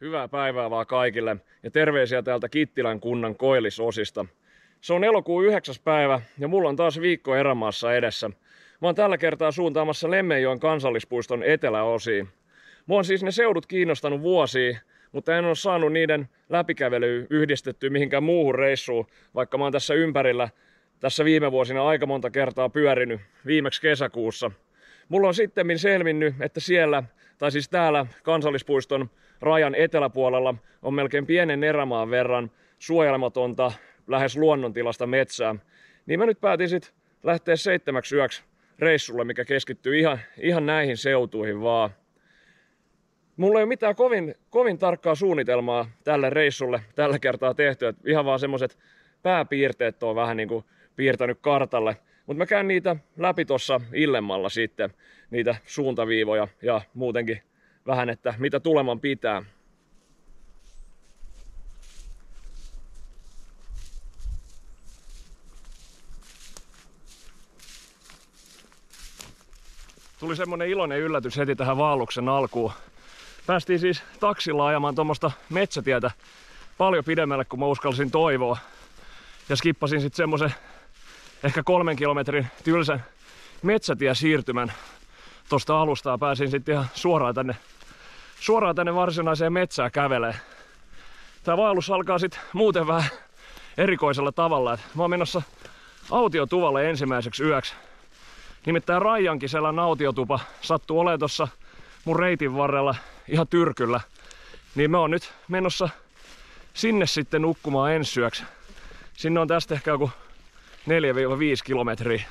Hyvää päivää vaan kaikille ja terveisiä täältä Kittilän kunnan koillisosista. Se on elokuun 9. päivä ja mulla on taas viikko erämaassa edessä. Mä oon tällä kertaa suuntaamassa Lemmenjoen kansallispuiston eteläosiin. Mua on siis ne seudut kiinnostanut vuosia, mutta en ole saanut niiden läpikävelyä yhdistettyä mihinkään muuhun reissuun, vaikka mä oon tässä ympärillä tässä viime vuosina aika monta kertaa pyörinyt, viimeksi kesäkuussa. Mulla on sittemmin selvinnyt, että siellä, tai siis täällä kansallispuiston rajan eteläpuolella on melkein pienen erämaan verran suojelematonta, lähes luonnontilasta metsää. Niin mä nyt päätin sit lähteä 7 yöksi reissulle, mikä keskittyy ihan näihin seutuihin vaan. Mulla ei ole mitään kovin tarkkaa suunnitelmaa tälle reissulle tällä kertaa tehty. Et ihan vaan semmoset pääpiirteet on vähän niinku piirtänyt kartalle. Mutta mä käyn niitä läpi tossa illemmalla sitten, niitä suuntaviivoja ja muutenkin vähän, että mitä tuleman pitää. Tuli semmonen iloinen yllätys heti tähän vaelluksen alkuun. Päästiin siis taksilla ajamaan tuommoista metsätietä paljon pidemmälle kuin mä uskalsin toivoa. Ja skippasin sitten semmosen ehkä 3 kilometrin tylsän metsätiesiirtymän tosta alusta ja pääsin sitten ihan suoraan tänne varsinaiseen metsään kävelee. Tää vaellus alkaa sitten muuten vähän erikoisella tavalla. Mä oon menossa autiotuvalle ensimmäiseksi yöksi. Nimittäin Raijankiselän autiotupa sattuu olemaan tossa mun reitin varrella ihan tyrkyllä. Niin mä oon nyt menossa sinne sitten nukkumaan ensi yöksi. Sinne on tästä ehkä joku 4-5 kilometriä.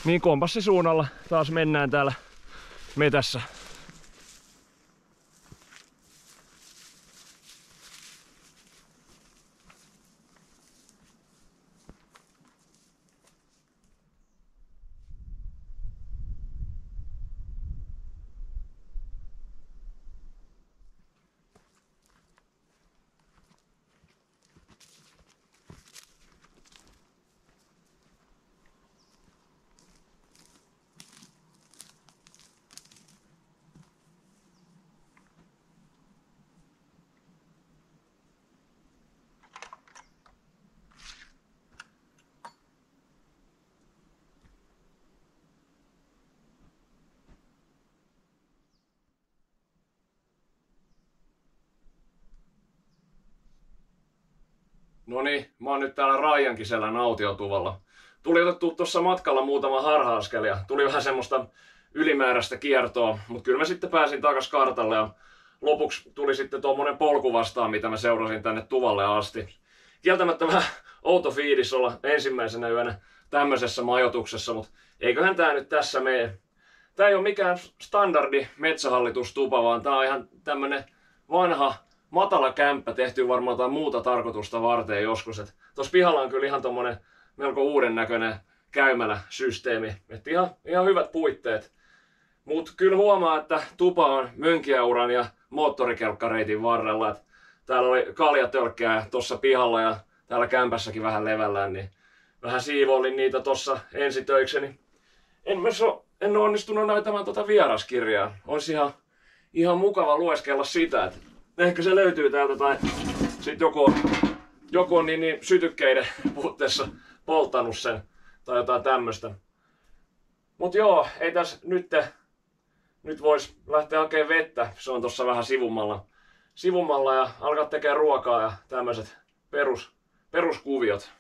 Niin kompassisuunnalla taas mennään täällä metässä. Noniin, mä oon nyt täällä Raijankiselän autiotuvalla. Tuli otettu tuossa matkalla muutama harha-askel ja tuli vähän semmoista ylimääräistä kiertoa, mutta kyllä mä sitten pääsin takas kartalle ja lopuksi tuli sitten tuommoinen polku vastaan, mitä mä seurasin tänne tuvalle asti. Kieltämättä vähän outo fiilis olla ensimmäisenä yönä tämmöisessä majoituksessa, mutta eiköhän tää nyt tässä mene. Tää ei ole mikään standardi metsähallitustupa, vaan tää on ihan tämmönen vanha matala kämppä, tehty varmaan jotain muuta tarkoitusta varten joskus. Tuossa pihalla on kyllä ihan tommonen melko uuden näköinen käymäläsysteemi. Et ihan hyvät puitteet. Mut kyllä huomaa, että tupa on Mönkijäuran ja moottorikelkkareitin varrella. Et täällä oli kaljatölkkää tuossa pihalla ja täällä kämpässäkin vähän levällään, niin vähän siivoilin niitä tossa ensitöikseni. En ole onnistunut näyttämään tuota vieraskirjaa. Olisi ihan mukava lueskella sitä, että ehkä se löytyy täältä tai sit joku on niin sytykkeiden puutteessa polttanut sen tai jotain tämmöstä. Mut joo, ei tässä nyt vois lähteä hakemaan vettä. Se on tossa vähän sivummalla ja alkaa tekemään ruokaa ja tämmöiset peruskuviot.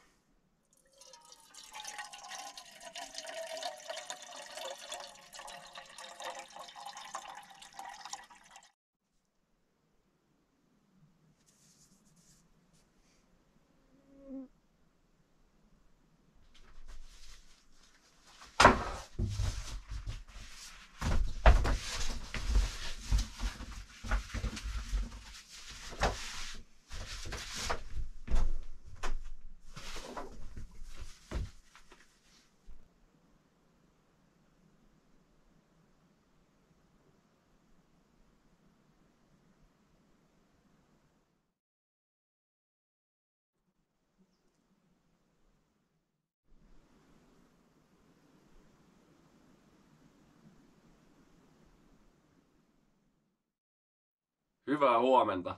Hyvää huomenta.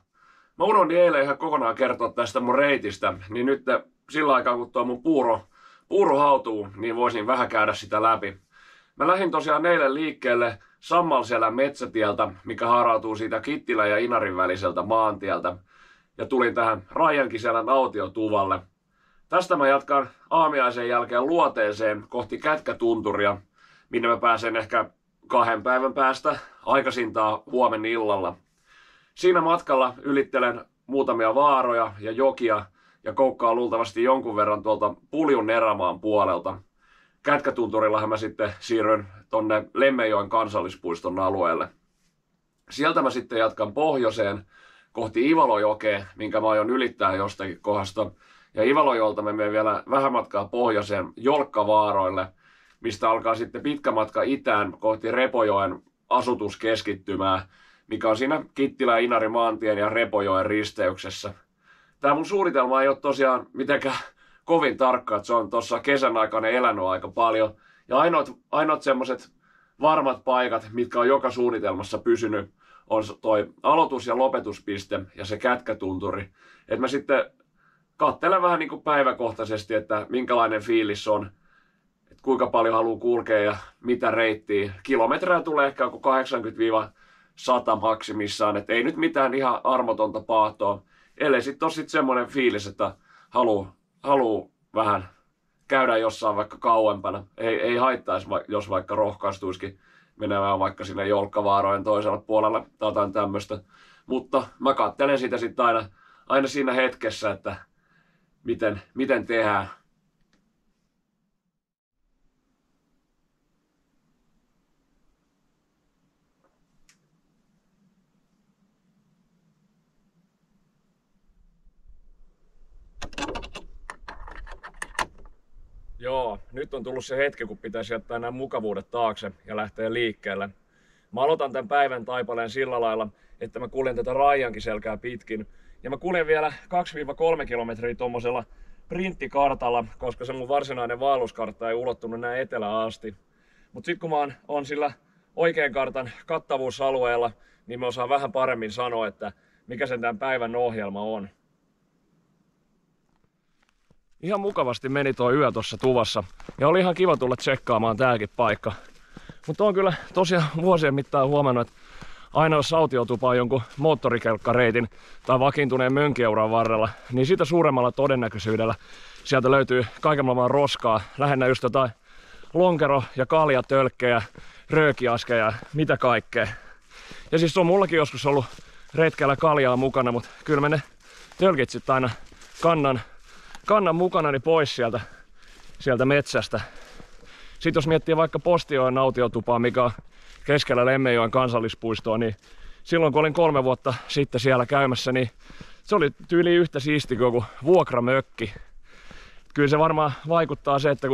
Mä unohdin eilen ihan kokonaan kertoa tästä mun reitistä, niin nyt sillä aikaa kun tuo mun puuro hautuu, niin voisin vähän käydä sitä läpi. Mä lähdin tosiaan eilen liikkeelle Sammalselän metsätieltä, mikä harautuu siitä Kittilän ja Inarin väliseltä maantieltä, ja tulin tähän Raijankiselän autiotuvalle. Tästä mä jatkan aamiaisen jälkeen luoteeseen kohti Kätkätunturia, minne mä pääsen ehkä 2 päivän päästä, aikaisintaan huomenna illalla. Siinä matkalla ylittelen muutamia vaaroja ja jokia ja koukkaan luultavasti jonkun verran tuolta Puljun erämaan puolelta. Kätkätunturillahan mä sitten siirryn tonne Lemmenjoen kansallispuiston alueelle. Sieltä mä sitten jatkan pohjoiseen kohti Ivalojokea, minkä mä aion ylittää jostakin kohdasta. Ja Ivalojolta mä menen vielä vähän matkaa pohjoiseen Jolkkavaaroille, mistä alkaa sitten pitkä matka itään kohti Repojoen asutuskeskittymää, mikä on siinä Kittilä, Inari maantien ja Repojoen risteyksessä. Tää mun suunnitelma ei ole tosiaan mitenkään kovin tarkka, että se on tuossa kesän aikana elänyt aika paljon. Ja ainoat semmoset varmat paikat, mitkä on joka suunnitelmassa pysynyt, on toi aloitus- ja lopetuspiste ja se Kätkätunturi. Että mä sitten katselen vähän niin kuin päiväkohtaisesti, että minkälainen fiilis on, että kuinka paljon haluaa kulkea ja mitä reittiä. Kilometrejä tulee ehkä 80-100 maksimissaan, että ei nyt mitään ihan armotonta paahtoa. Ellei sitten ole semmoinen fiilis, että haluaa vähän käydä jossain vaikka kauempana. Ei haittaisi, jos vaikka rohkaistuisikin menemään vaikka sinne Jolkkavaarojen toisella puolella tai jotain tämmöistä. Mutta mä katselen sitä sitten aina siinä hetkessä, että miten tehdään. Joo, nyt on tullut se hetki, kun pitäisi jättää nämä mukavuudet taakse ja lähteä liikkeelle. Mä aloitan tämän päivän taipaleen sillä lailla, että mä kuljen tätä Raijankiselkää pitkin. Ja mä kuljen vielä 2-3 kilometriä tommosella printtikartalla, koska se mun varsinainen vaelluskartta ei ulottunut näin etelään asti. Mut sit kun mä oon sillä oikean kartan kattavuusalueella, niin mä osaan vähän paremmin sanoa, että mikä sen tämän päivän ohjelma on. Ihan mukavasti meni tuo yö tuossa tuvassa ja oli ihan kiva tulla tsekkaamaan tääkin paikka. Mutta on kyllä tosiaan vuosien mittaan huomannut, että aina jos autiotupa on jonkun moottorikelkkareitin tai vakiintuneen mönkieuran varrella, niin sitä suuremmalla todennäköisyydellä sieltä löytyy kaiken maailman roskaa. Lähinnä just jotain lonkero- ja kaljatölkkejä, röökiaskeja, mitä kaikkea. Ja siis on mullakin joskus ollut retkellä kaljaa mukana, mutta kyllä mä ne tölkit sitten aina kannan mukanani pois sieltä metsästä. Sitten jos miettii vaikka Postioen autiotupaa, mikä on keskellä Lemmenjoen kansallispuistoa, niin silloin kun olin 3 vuotta sitten siellä käymässä, niin se oli tyyli yhtä siisti kuin joku vuokramökki. Kyllä se varmaan vaikuttaa se, että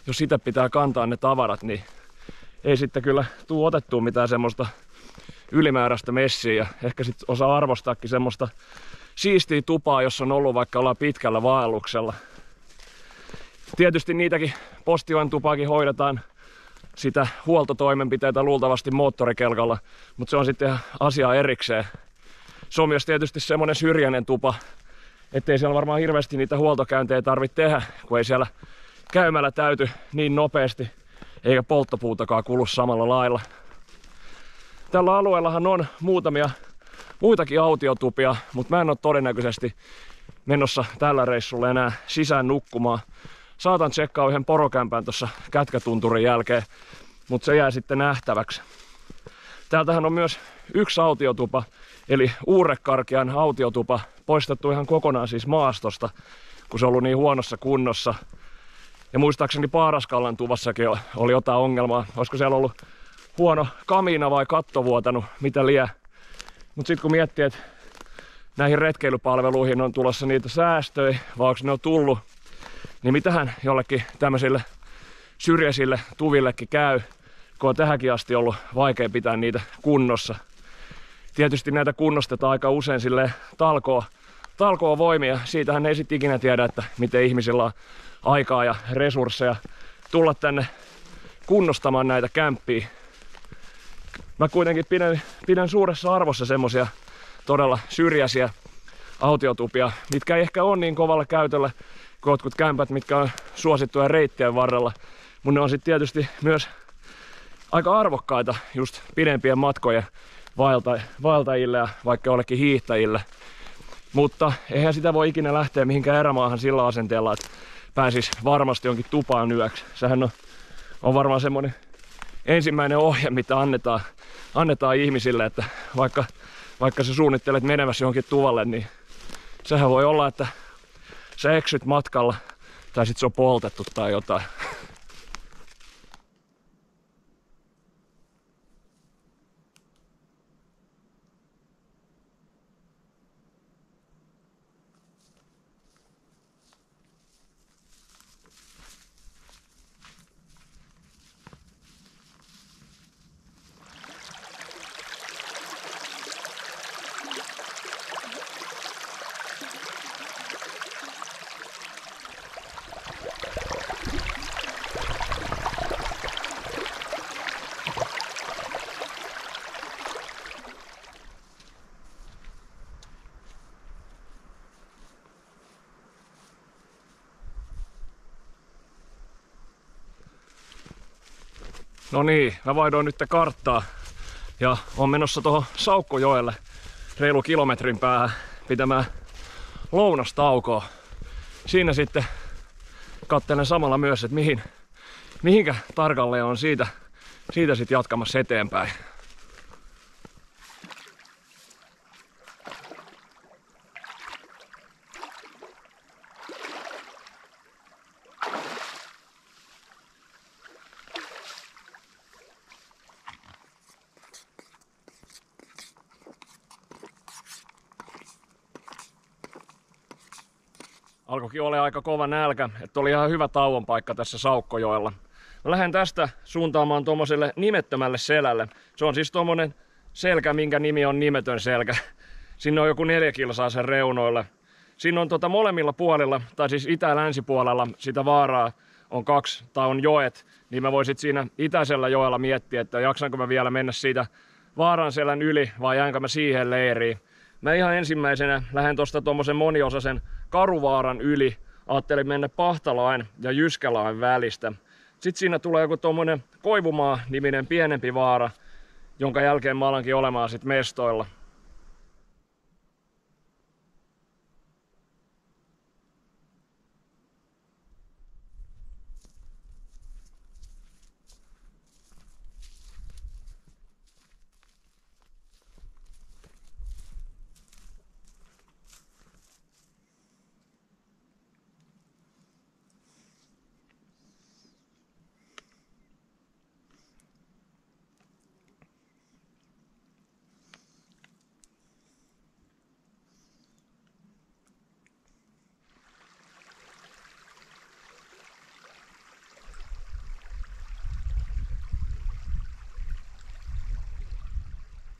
jos sitä pitää kantaa ne tavarat, niin ei sitten kyllä tule otettua mitään semmoista ylimääräistä messiä. Ja ehkä sitten osaa arvostaakin semmoista siistiä tupaa, jos on ollut vaikka ollaan pitkällä vaelluksella. Tietysti niitäkin Postioen tupaakin hoidetaan sitä huoltotoimenpiteitä luultavasti moottorikelkalla, mutta se on sitten asia erikseen. Se on myös tietysti semmoinen syrjäinen tupa, ettei siellä varmaan hirveästi niitä huoltokäyntejä tarvitse tehdä, kun ei siellä käymällä täyty niin nopeasti, eikä polttopuutakaan kulu samalla lailla. Tällä alueellahan on muutamia muitakin autiotupia, mutta mä en ole todennäköisesti menossa tällä reissulla enää sisään nukkumaan. Saatan tsekkaa yhden porokämpän tuossa Kätkätunturin jälkeen, mutta se jää sitten nähtäväksi. Täältähän on myös yksi autiotupa, eli Uurekarkian autiotupa, poistettu ihan kokonaan siis maastosta, kun se on ollut niin huonossa kunnossa. Ja muistaakseni Paaraskallan tuvassakin oli jotain ongelmaa. Olisiko siellä ollut huono kamiina vai katto vuotanut, mitä liian. Mutta sitten kun miettii, että näihin retkeilypalveluihin on tulossa niitä säästöjä, vai onko ne on tullut, niin mitähän jollekin tämmöisille syrjäisille tuvillekin käy, kun on tähänkin asti ollut vaikea pitää niitä kunnossa. Tietysti näitä kunnostetaan aika usein silleen talkoo voimia. Siitähän ei sitten ikinä tiedä, että miten ihmisillä on aikaa ja resursseja tulla tänne kunnostamaan näitä kämppiä. Mä kuitenkin pidän suuressa arvossa semmosia todella syrjäisiä autiotupia, mitkä ei ehkä ole niin kovalla käytöllä kuin jotkut kämpät, mitkä on suosittuja reittien varrella. Mun ne on sitten tietysti myös aika arvokkaita just pidempien matkojen vaeltajille ja vaikka jollekin hiihtäjille. Mutta eihän sitä voi ikinä lähteä mihinkään erämaahan sillä asenteella, että pääsis varmasti jonkin tupaan yöksi. Sehän on varmaan semmoinen ensimmäinen ohje, mitä annetaan ihmisille, että vaikka sä suunnittelet menevässä johonkin tuvalle, niin sehän voi olla, että sä eksyt matkalla tai sit se on poltettu tai jotain. No niin, mä vaihdoin nyt karttaa ja on menossa tuohon Saukkojoelle reilu kilometrin päähän pitämään lounastaukoa. Siinä sitten katselen samalla myös, että mihinkä tarkalleen on siitä sitten jatkamassa eteenpäin. Alkoikin olla aika kova nälkä, että oli ihan hyvä tauon paikka tässä Saukkojoella. Mä lähden tästä suuntaamaan tuommoiselle nimettömälle selälle. Se on siis tuommoinen selkä, minkä nimi on nimetön selkä. Sinne on joku 4 kilsaa sen reunoille. Siinä on molemmilla puolilla, tai siis itä- ja länsipuolella sitä vaaraa on 2, tai on joet. Niin mä voisin siinä itäisellä joella miettiä, että jaksanko mä vielä mennä siitä vaaranselän yli vai jäänkö mä siihen leiriin. Mä ihan ensimmäisenä lähden tuosta tuommoisen moniosaisen Karuvaaran yli. Ajattelin mennä Pahtalain ja Jyskälän välistä. Sitten siinä tulee joku tuommoinen Koivumaa-niminen pienempi vaara, jonka jälkeen mä alankin olemaan sit mestoilla.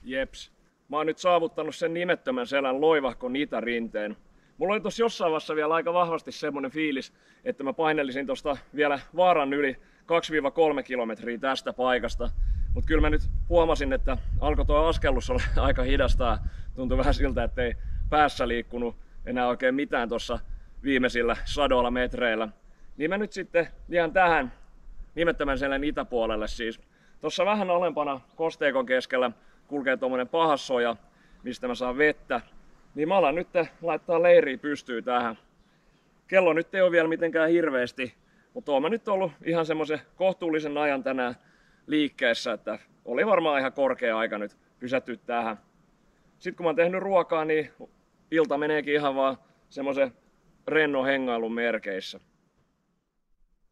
Jeps. Mä oon nyt saavuttanut sen nimettömän selän Loivahkon itärinteen. Mulla oli tossa jossain vaiheessa vielä aika vahvasti semmonen fiilis, että mä painelisin tosta vielä vaaran yli 2-3 kilometriä tästä paikasta. Mut kyllä mä nyt huomasin, että alkoi tuo askellus olla aika hidasta. Tuntui vähän siltä, ettei päässä liikkunut enää oikein mitään tuossa viimeisillä 100 metreillä. Niin mä nyt sitten jään tähän nimettömän selän itäpuolelle siis. Tossa vähän alempana kosteikon keskellä kulkee tuommoinen pahassoja, mistä mä saan vettä. Niin mä alan nyt laittaa leiriä pystyyn tähän. Kello nyt ei ole vielä mitenkään hirveästi, mutta oon mä nyt ollut ihan semmoisen kohtuullisen ajan tänään liikkeessä, että oli varmaan ihan korkea aika nyt pysähtyä tähän. Sitten kun mä oon tehnyt ruokaa, niin ilta meneekin ihan vaan semmoisen rennon hengailun merkeissä.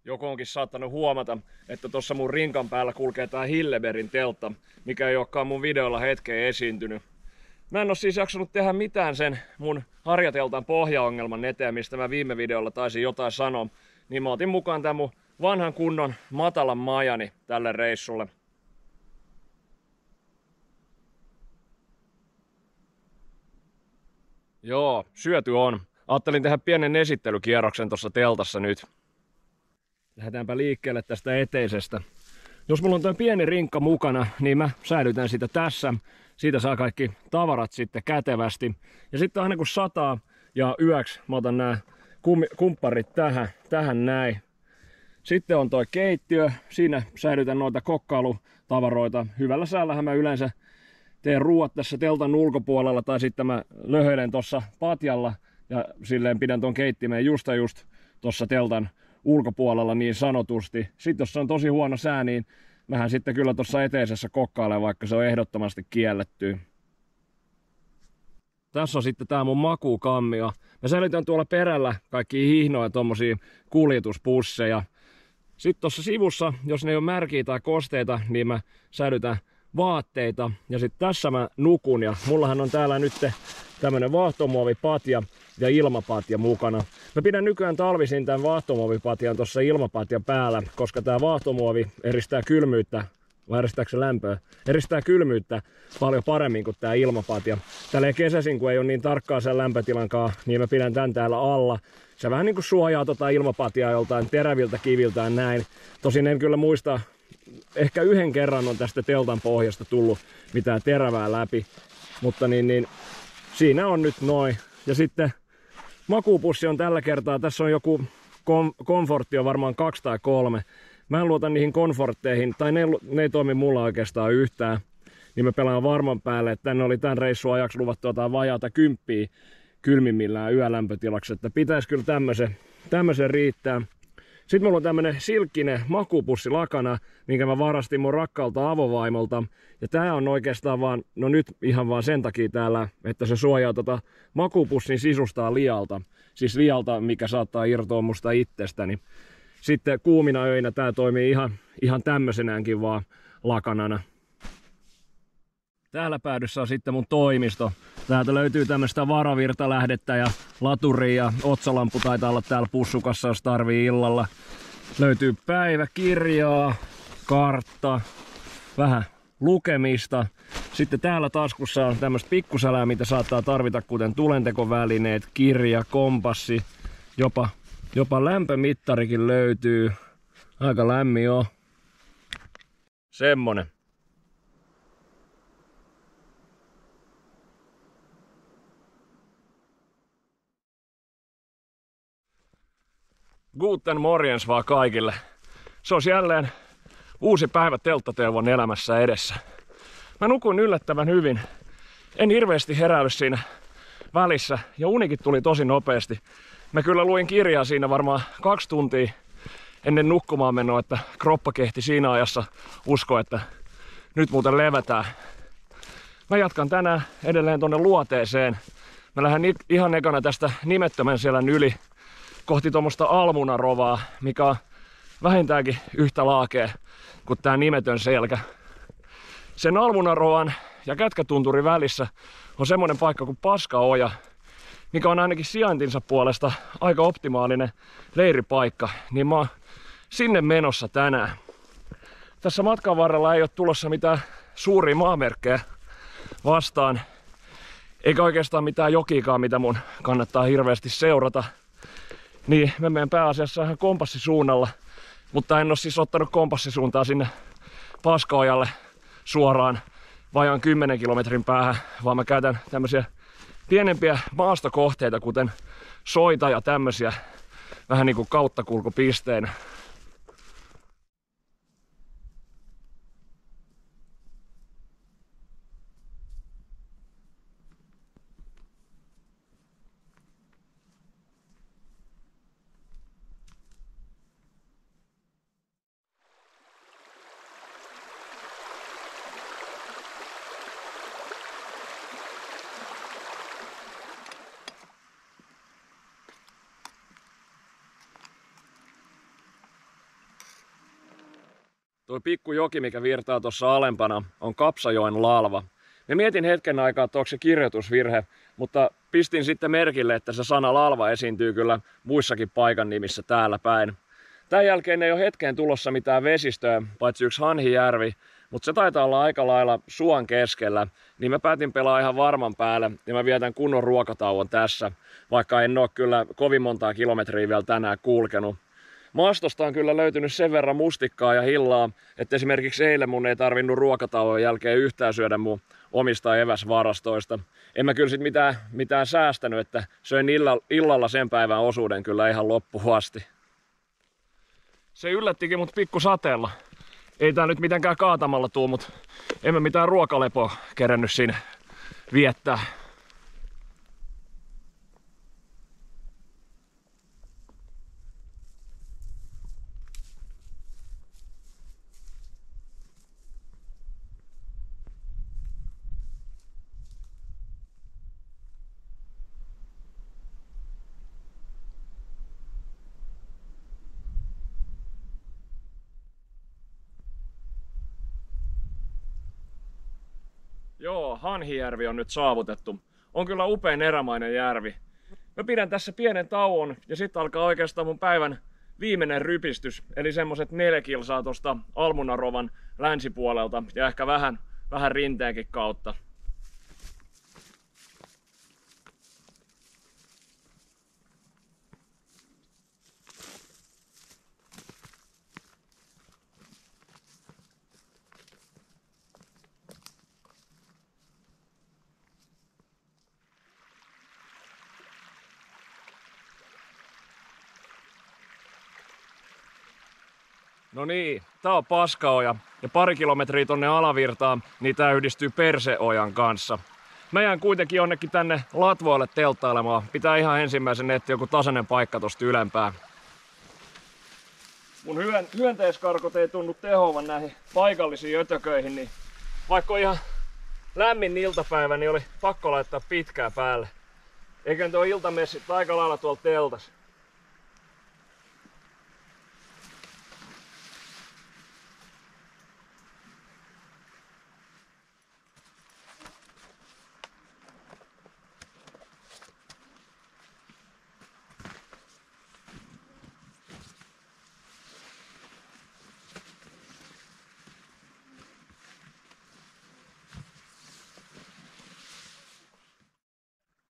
Joku onkin saattanut huomata, että tuossa mun rinkan päällä kulkee tää Hillebergin teltta, mikä ei olekaan mun videolla hetkeen esiintynyt. Mä en oo siis jaksanut tehdä mitään sen mun harjateltan pohjaongelman eteen, mistä mä viime videolla taisin jotain sanoa. Niin mä otin mukaan tän mun vanhan kunnon matalan majani tälle reissulle. Joo, syöty on. Ajattelin tehdä pienen esittelykierroksen tuossa teltassa nyt. Lähdetäänpä liikkeelle tästä eteisestä. Jos mulla on tuo pieni rinkka mukana, niin mä säilytän sitä tässä. Siitä saa kaikki tavarat sitten kätevästi. Ja sitten aina kun sataa ja yöksi mä otan nämä kumpparit tähän näin. Sitten on toi keittiö. Siinä säilytän noita kokkailutavaroita. Hyvällä säällähän mä yleensä teen ruuat tässä teltan ulkopuolella tai sitten mä löhöilen tuossa patjalla ja silleen pidän ton keittimen just tuossa teltan ulkopuolella niin sanotusti. Sitten jos on tosi huono sää, niin mähän sitten kyllä tuossa eteisessä kokkailen, vaikka se on ehdottomasti kielletty. Tässä on sitten tää mun makuukammio. Mä säilytän tuolla perällä kaikki hihnoja tommosia kuljetuspusseja. Sitten tuossa sivussa, jos ne ei ole märkiä tai kosteita, niin mä säilytän vaatteita. Ja sitten tässä mä nukun ja mullahan on täällä nyt tämmönen vaahtomuovipatja ja ilmapatja mukana. Mä pidän nykyään talvisin tämän vaahtomuovipatjan tuossa ilmapatjan päällä, koska tää vaahtomuovi eristää kylmyyttä, vai eristääkö se lämpöä? Eristää kylmyyttä paljon paremmin kuin tää ilmapatja. Tälleen kesäisin, kun ei ole niin tarkkaa sen lämpötilankaan, niin mä pidän tän täällä alla. Se vähän niinku suojaa tota ilmapatjaa joltain teräviltä kiviltä ja näin. Tosin en kyllä muista, ehkä yhden kerran on tästä teltan pohjasta tullut mitään terävää läpi. Mutta niin siinä on nyt noin. Ja sitten makuupussi on tällä kertaa, tässä on joku komfortti on varmaan 2 tai 3. Mä en luota niihin komfortteihin, tai ne ei toimi mulla oikeastaan yhtään. Niin mä pelaan varman päälle, että tänne oli tämän reissun ajaksi luvattu jotain vajaata 10 kylmimmillään yölämpötilaksi, että pitäisi kyllä tämmösen riittää. Sitten mulla on tämmönen silkkinen makuupussi lakana, minkä mä varastin mun rakkaalta avovaimolta. Ja tää on oikeastaan vaan, no nyt ihan vaan sen takia täällä, että se suojaa tota makuupussin sisustaa lialta. Siis lialta, mikä saattaa irtoa musta itsestäni. Sitten kuumina öinä tää toimii ihan tämmösenäänkin vaan lakanana. Täällä päädyssä on sitten mun toimisto. Täältä löytyy tämmöistä varavirtalähdettä ja laturia ja otsalampu taitaa olla täällä pussukassa, jos tarvii illalla. Löytyy päiväkirjaa, kartta, vähän lukemista. Sitten täällä taskussa on tämmöistä pikkusälää, mitä saattaa tarvita, kuten tulentekovälineet, kirja, kompassi, jopa lämpömittarikin löytyy. Aika lämmin on. Semmonen. Guten morjens vaan kaikille. Se olisi jälleen uusi päivä telttateuvon elämässä edessä. Mä nukuin yllättävän hyvin. En hirveästi heräily siinä välissä ja unikin tuli tosi nopeasti. Mä kyllä luin kirjaa siinä varmaan 2 tuntia ennen nukkumaan menoa, että kroppa kehti siinä ajassa usko, että nyt muuten levätään. Mä jatkan tänään edelleen tonne luoteeseen. Mä lähden ihan ekana tästä nimettömän selän yli kohti tuommoista Almunarovaa, mikä on vähintäänkin yhtä laakea kuin tää nimetön selkä. Sen Almunarovan ja Kätkätunturin välissä on semmonen paikka kuin Paskaoja, mikä on ainakin sijaintinsa puolesta aika optimaalinen leiripaikka, niin mä oon sinne menossa tänään. Tässä matkan varrella ei ole tulossa mitään suuria maamerkkejä vastaan, eikä oikeastaan mitään jokiikaan, mitä mun kannattaa hirveästi seurata. Niin, mä menen pääasiassa ihan kompassisuunnalla, mutta en oo siis ottanut kompassisuuntaa sinne Paskaojalle suoraan vajaan 10 kilometrin päähän, vaan mä käytän tämmösiä pienempiä maastokohteita, kuten soita ja tämmösiä vähän niinku kauttakulkupisteenä. Tuo pikkujoki, mikä virtaa tuossa alempana, on Kapsajoen lalva. Mä mietin hetken aikaa, että onko se kirjoitusvirhe, mutta pistin sitten merkille, että se sana lalva esiintyy kyllä muissakin paikan nimissä täällä päin. Tämän jälkeen ei ole hetkeen tulossa mitään vesistöä, paitsi yksi Hanhijärvi, mutta se taitaa olla aika lailla suon keskellä, niin mä päätin pelaa ihan varman päälle ja mä vietän kunnon ruokatauon tässä, vaikka en ole kyllä kovin montaa kilometriä vielä tänään kulkenut. Maastosta on kyllä löytynyt sen verran mustikkaa ja hillaa, että esimerkiksi eilen mun ei tarvinnut ruokatauon jälkeen yhtään syödä mun omista eväsvarastoista. En mä kyllä sit mitään säästänyt, että söin illalla sen päivän osuuden kyllä ihan loppuun asti. Se yllättikin mut pikku sateella. Ei tää nyt mitenkään kaatamalla tuu, mut en mä mitään ruokalepoa kerennyt siinä viettää. Joo, Hanhijärvi on nyt saavutettu. On kyllä upein erämainen järvi. Mä pidän tässä pienen tauon ja sitten alkaa oikeastaan mun päivän viimeinen rypistys. Eli semmoset 4 kilsaa tosta Almunarovan länsipuolelta ja ehkä vähän rinteenkin kautta. No niin, tää on Paskaoja ja pari kilometriä tonne alavirtaan, niin tää yhdistyy Perseojan kanssa. Mä jään kuitenkin jonnekin tänne latvoille telttailemaan. Pitää ihan ensimmäisen etsiä joku tasainen paikka tosta ylempää. Mun hyönteiskarkot ei tunnu tehoavan näihin paikallisiin ötököihin, niin vaikka on ihan lämmin iltapäivä, niin oli pakko laittaa pitkää päälle. Eikä nyt ole iltamessit aika lailla tuolla teltassa.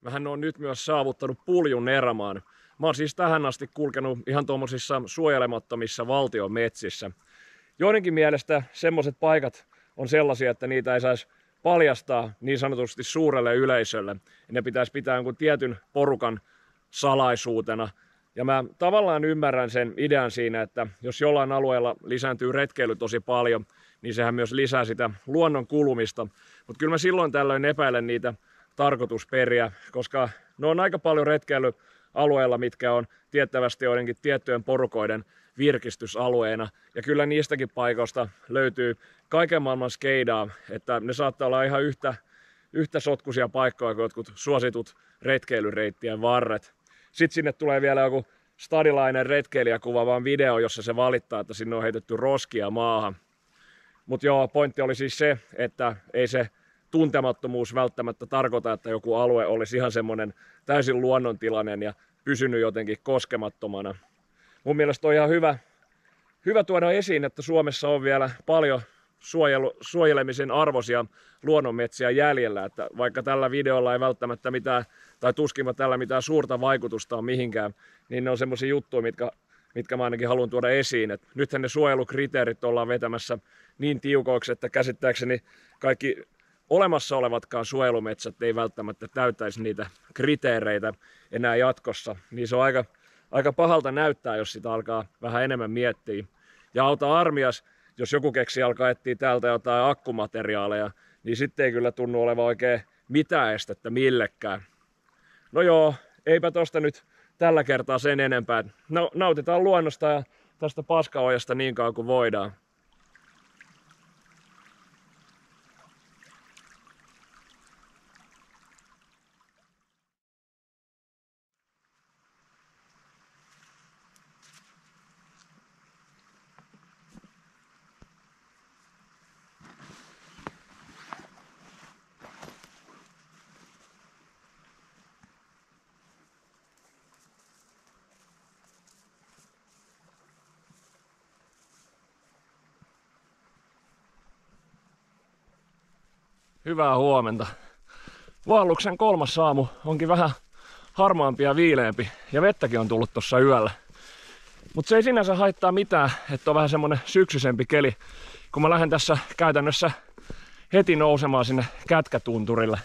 Mähän on nyt myös saavuttanut Puljun erämaan. Mä oon siis tähän asti kulkenut ihan tuommoisissa suojelemattomissa valtion metsissä. Joidenkin mielestä semmoiset paikat on sellaisia, että niitä ei saisi paljastaa niin sanotusti suurelle yleisölle. Ne pitäisi pitää jonkun tietyn porukan salaisuutena. Ja mä tavallaan ymmärrän sen idean siinä, että jos jollain alueella lisääntyy retkeily tosi paljon, niin sehän myös lisää sitä luonnon kulumista. Mutta kyllä mä silloin tällöin epäilen niitä tarkoitusperiä, koska ne on aika paljon retkeilyalueilla, mitkä on tiettävästi joidenkin tiettyjen porukoiden virkistysalueena. Ja kyllä niistäkin paikoista löytyy kaiken maailman skeidaa, että ne saattaa olla ihan yhtä sotkuisia paikkoja kuin jotkut suositut retkeilyreittien varret. Sitten sinne tulee vielä joku stadilainen retkeilijä kuvaava video, jossa se valittaa, että sinne on heitetty roskia maahan. Mutta joo, pointti oli siis se, että ei se tuntemattomuus välttämättä tarkoita, että joku alue olisi ihan semmoinen täysin luonnontilainen ja pysynyt jotenkin koskemattomana. Mun mielestä on ihan hyvä tuoda esiin, että Suomessa on vielä paljon suojelemisen arvoisia luonnonmetsiä jäljellä, että vaikka tällä videolla ei välttämättä mitään, tai tuskin tällä mitään suurta vaikutusta on mihinkään, niin ne on semmoisia juttuja, mitkä mä ainakin haluan tuoda esiin. Et nythän ne suojelukriteerit ollaan vetämässä niin tiukoiksi, että käsittääkseni kaikki olemassa olevatkaan suojelumetsät ei välttämättä täyttäisi niitä kriteereitä enää jatkossa, niin se on aika pahalta näyttää, jos sitä alkaa vähän enemmän miettiä. Ja auta armias, jos joku keksi alkaa etsiä täältä jotain akkumateriaaleja, niin sitten ei kyllä tunnu olevan oikein mitään estettä millekään. No joo, eipä tosta nyt tällä kertaa sen enempää. Nautitaan luonnosta ja tästä Paskaojasta niin kauan kuin voidaan. Hyvää huomenta. Vaelluksen 3. aamu onkin vähän harmaampi ja viileempi ja vettäkin on tullut tuossa yöllä. Mutta se ei sinänsä haittaa mitään, että on vähän semmonen syksyisempi keli, kun mä lähden tässä käytännössä heti nousemaan sinne Kätkätunturille.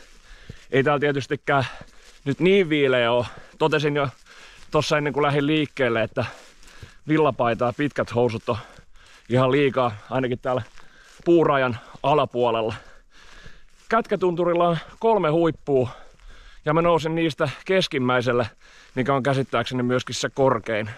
Ei täällä tietystikään nyt niin viileä ole. Totesin jo tossa ennen kuin lähdin liikkeelle, että villapaita ja pitkät housut on ihan liikaa, ainakin täällä puurajan alapuolella. Kätkätunturilla on 3 huippua ja mä nousin niistä keskimmäiselle, mikä on käsittääkseni myöskin se korkein.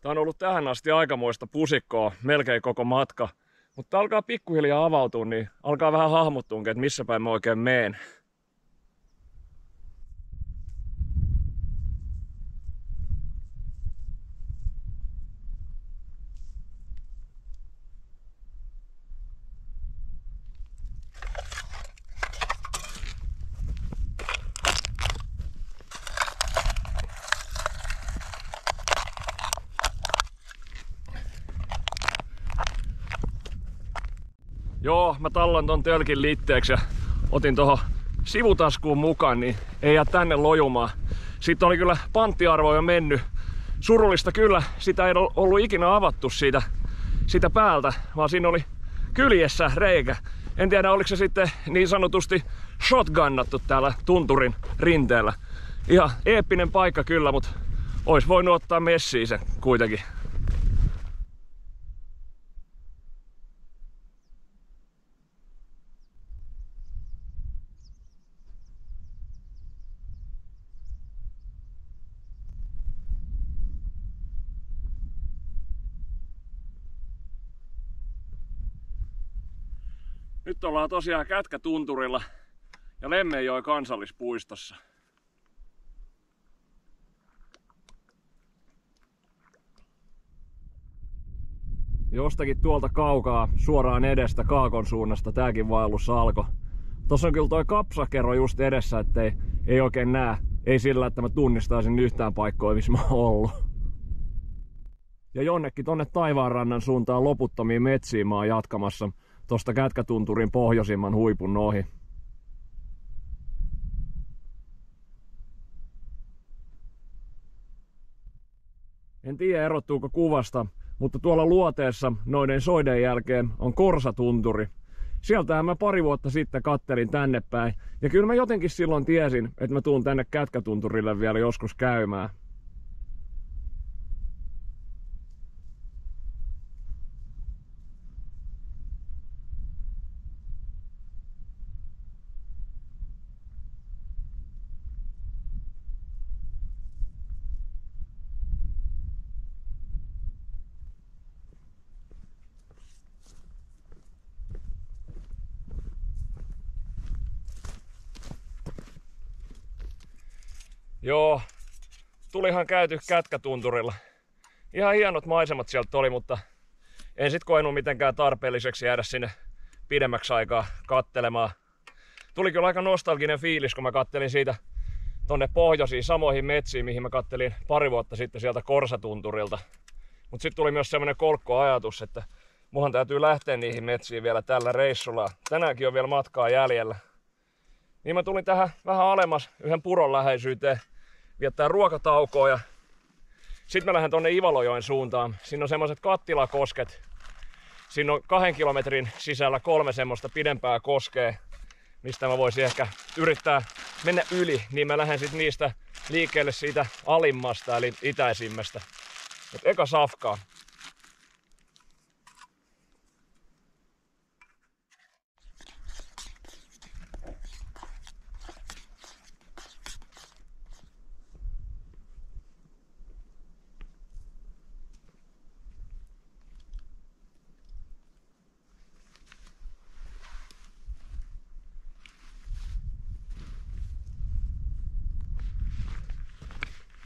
Tää on ollut tähän asti aikamoista pusikkoa, melkein koko matka. Mutta alkaa pikkuhiljaa avautua, niin alkaa vähän hahmottua, että missä päin mä oikein meen. Joo, mä tallan ton tölkin liitteeksi ja otin tohon sivutaskuun mukaan, niin ei jää tänne lojumaan. Sitten oli kyllä panttiarvo jo mennyt. Surullista kyllä, sitä ei ollut ikinä avattu siitä päältä, vaan siinä oli kyljessä reikä. En tiedä, oliko se sitten niin sanotusti shotgunnattu täällä tunturin rinteellä. Ihan eeppinen paikka kyllä, mutta ois voinut ottaa messiin sen kuitenkin. Nyt ollaan tosiaan Kätkätunturilla ja Lemmenjoen kansallispuistossa. Jostakin tuolta kaukaa suoraan edestä Kaakon suunnasta tääkin vaellus alkoi. Tossa on kyllä toi kapsakero just edessä, ettei ei oikein näe. Ei sillä, että mä tunnistaisin yhtään paikkoja, missä mä oon ollut. Ja jonnekin tonne taivaanrannan suuntaan loputtomiin metsiin mä oon jatkamassa tosta Kätkätunturin pohjoisimman huipun ohi. En tiedä erottuuko kuvasta, mutta tuolla luoteessa noiden soiden jälkeen on Korsatunturi. Sieltähän mä pari vuotta sitten kattelin tänne päin. Ja kyllä mä jotenkin silloin tiesin, että mä tuun tänne Kätkätunturille vielä joskus käymään. Joo, tulihan käyty Kätkätunturilla. Ihan hienot maisemat sieltä oli, mutta en sit koenut mitenkään tarpeelliseksi jäädä sinne pidemmäksi aikaa kattelemaan. Tuli kyllä aika nostalginen fiilis, kun mä kattelin siitä tonne pohjoisiin samoihin metsiin, mihin mä kattelin pari vuotta sitten sieltä Korsatunturilta. Mut sit tuli myös semmonen kolkkoajatus, että muhan täytyy lähteä niihin metsiin vielä tällä reissulla. Tänäänkin on vielä matkaa jäljellä. Niin mä tulin tähän vähän alemmas yhden puron läheisyyteen viettää ruokataukoa ja sitten mä lähden tonne Ivalojoen suuntaan. Siinä on semmoset kattilakosket. Siinä on 2 kilometrin sisällä 3 semmoista pidempää koskea, mistä mä voisin ehkä yrittää mennä yli. Niin mä lähden sitten niistä liikkeelle siitä alimmasta eli itäisimmästä. Et eka safkaa.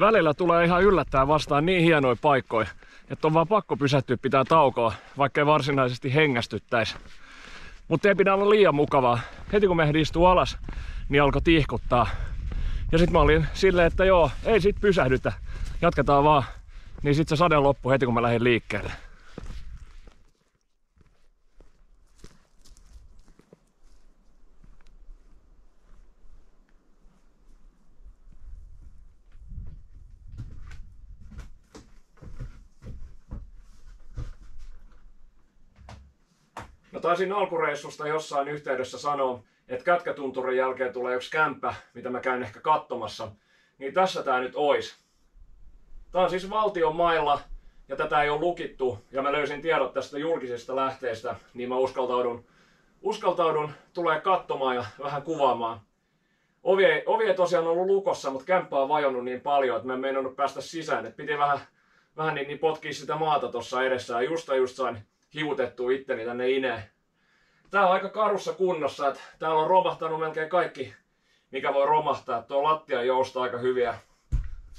Välillä tulee ihan yllättäen vastaan niin hienoja paikkoja, että on vaan pakko pysähtyä pitää taukoa, vaikka ei varsinaisesti hengästyttäisi. Mutta ei pidä olla liian mukavaa. Heti kun me istuu alas, niin alkoi tihkuttaa. Ja sit mä olin silleen, että joo, ei sit pysähdytä, jatketaan vaan. Niin sit se sade loppui heti kun mä lähdin liikkeelle. Mä taisin alkureissusta jossain yhteydessä sanoa, että Kätkätunturin jälkeen tulee yksi kämppä, mitä mä käyn ehkä katsomassa. Niin tässä tää nyt ois. Tää on siis valtion mailla ja tätä ei ole lukittu ja mä löysin tiedot tästä julkisesta lähteestä, niin mä uskaltaudun tulee katsomaan ja vähän kuvaamaan. Ovi ei tosiaan ollut lukossa, mutta kämppä on vajonnut niin paljon, että mä en meinannut päästä sisään. Et piti vähän niin potkia sitä maata tuossa edessä ja just sain hivutettua itteni tänne ineen. Tää on aika karussa kunnossa, että täällä on romahtanut melkein kaikki, mikä voi romahtaa. Tuo lattia joustaa aika hyviä.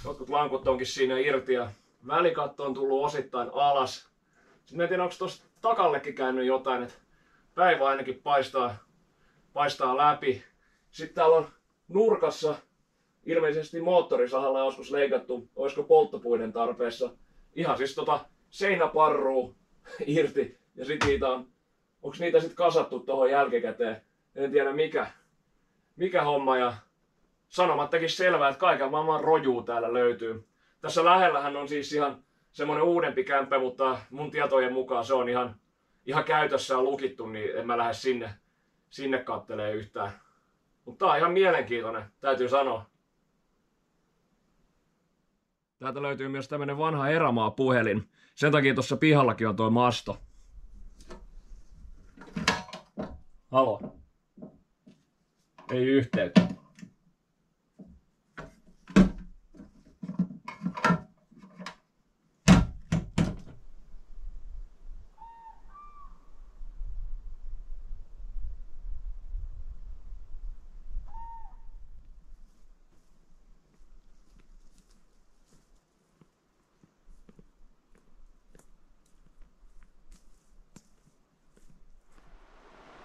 Jotkut lankut onkin siinä irti ja välikatto on tullut osittain alas. Sitten mä en tiedä, onko tuossa takallekin käynyt jotain, että päivä ainakin paistaa läpi. Sitten täällä on nurkassa ilmeisesti moottorisahalla joskus leikattu, olisiko polttopuiden tarpeessa. Ihan siis seinäparruu irti ja sit onko niitä sitten kasattu tuohon jälkikäteen. En tiedä mikä homma ja sanomattakin selvää, että kaiken maailman rojuu täällä löytyy. Tässä lähellähän on siis ihan semmonen uudempi kämppä, mutta mun tietojen mukaan se on ihan käytössä ja lukittu, niin en mä lähde sinne kattelee yhtään. Mutta tää on ihan mielenkiintoinen, täytyy sanoa. Täältä löytyy myös tämmönen vanha erämaa-puhelin. Sen takia tuossa pihallakin on tuo masto. Halo. Ei yhteyttä.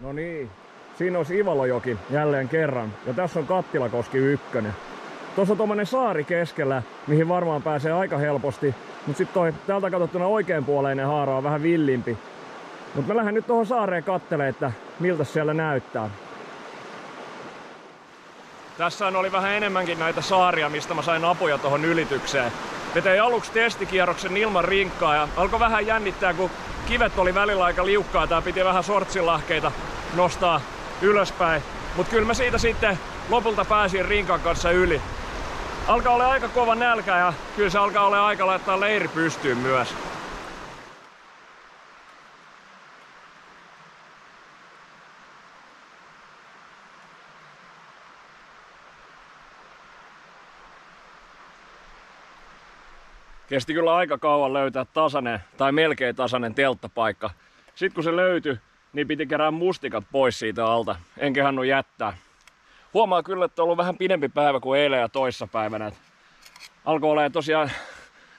No niin, siinä olisi Ivalojoki jälleen kerran. Ja tässä on Kattilakoski 1. Tuossa on tommonen saari keskellä, mihin varmaan pääsee aika helposti. Mut sit täältä katsottuna oikeanpuoleinen haara on vähän villimpi. Mut mä lähden nyt tuohon saareen kattelemaan, että miltä siellä näyttää. Tässä oli vähän enemmänkin näitä saaria, mistä mä sain apuja tuohon ylitykseen. Me tein aluksi testikierroksen ilman rinkkaa ja alkoi vähän jännittää, kun kivet oli välillä aika liukkaa. Tää piti vähän sortsilahkeita nostaa ylöspäin. Mut kyllä mä siitä sitten lopulta pääsin rinkan kanssa yli. Alkaa olla aika kova nälkä ja kyllä se alkaa olla aika laittaa leiri pystyyn myös. Kesti kyllä aika kauan löytää tasainen tai melkein tasainen telttapaikka. Sitten kun se löytyi, niin piti kerää mustikat pois siitä alta. En kehannut jättää. Huomaa kyllä, että on ollut vähän pidempi päivä kuin eilen ja toissapäivänä. Alkoi olemaan tosiaan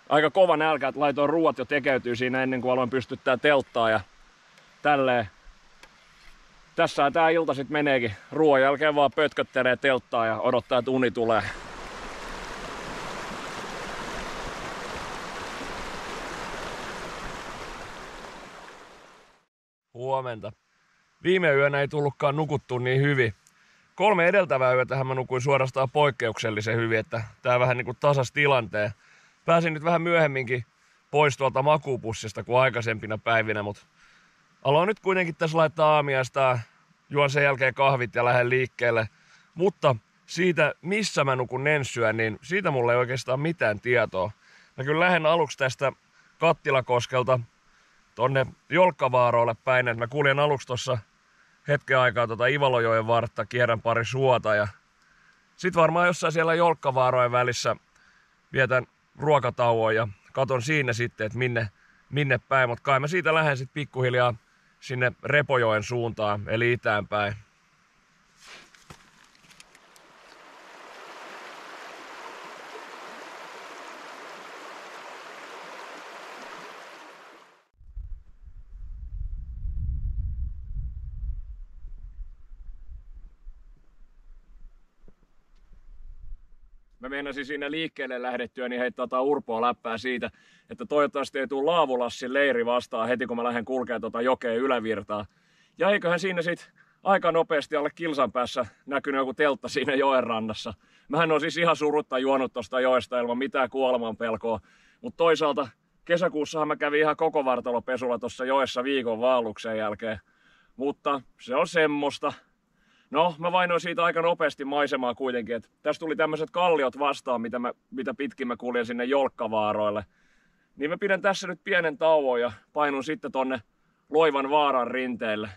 aika kova nälkä, että laitoin ruuat jo tekeytyy siinä ennen kuin aloin pystyttää telttaa ja tälleen. Tässä tää ilta sitten meneekin. Ruoan jälkeen vaan pötköttelee telttaa ja odottaa, että uni tulee. Huomenta. Viime yönä ei tullutkaan nukuttua niin hyvin. 3 edeltävää yötähän mä nukuin suorastaan poikkeuksellisen hyvin, että tää vähän niinku tasas tilanteen. Pääsin nyt vähän myöhemminkin pois tuolta makuupussista kuin aikaisempina päivinä, mutta aloin nyt kuitenkin tässä laittaa aamiaista, juon sen jälkeen kahvit ja lähden liikkeelle. Mutta siitä, missä mä nukun ensyä, niin siitä mulla ei oikeastaan mitään tietoa. Mä kyllä lähden aluksi tästä Kattilakoskelta tonne Jolkkavaaroille päin, että mä kuljen aluksi tossa hetken aikaa Ivalojoen vartta, kierrän pari suota ja sit varmaan jossain siellä Jolkkavaarojen välissä vietän ruokatauon ja katon siinä sitten, että minne päin, mutta kai mä siitä lähden sit pikkuhiljaa sinne Repojoen suuntaan, eli itään päin. Mä meinasin siinä liikkeelle lähdettyä niin heittää urpoa läppää siitä, että toivottavasti ei tule Laavulassin leiri vastaan heti kun mä lähden kulkemaan jokeen ylävirtaa. Ja eiköhän siinä sit aika nopeasti alle kilsan päässä näkynyt joku teltta siinä joen rannassa. Mähän on siis ihan surutta juonut tosta joesta ilman mitään kuolemanpelkoa. Mutta toisaalta kesäkuussahan mä kävin ihan koko vartalopesulla tuossa joessa viikon vaelluksen jälkeen. mutta se on semmoista. No, mä vainoin siitä aika nopeasti maisemaa kuitenkin, että tässä tuli tämmöiset kalliot vastaan, mitä pitkin mä kuljen sinne Jolkkavaaroille. Niin mä pidän tässä nyt pienen tauon ja painun sitten tonne Loivan vaaran rinteelle.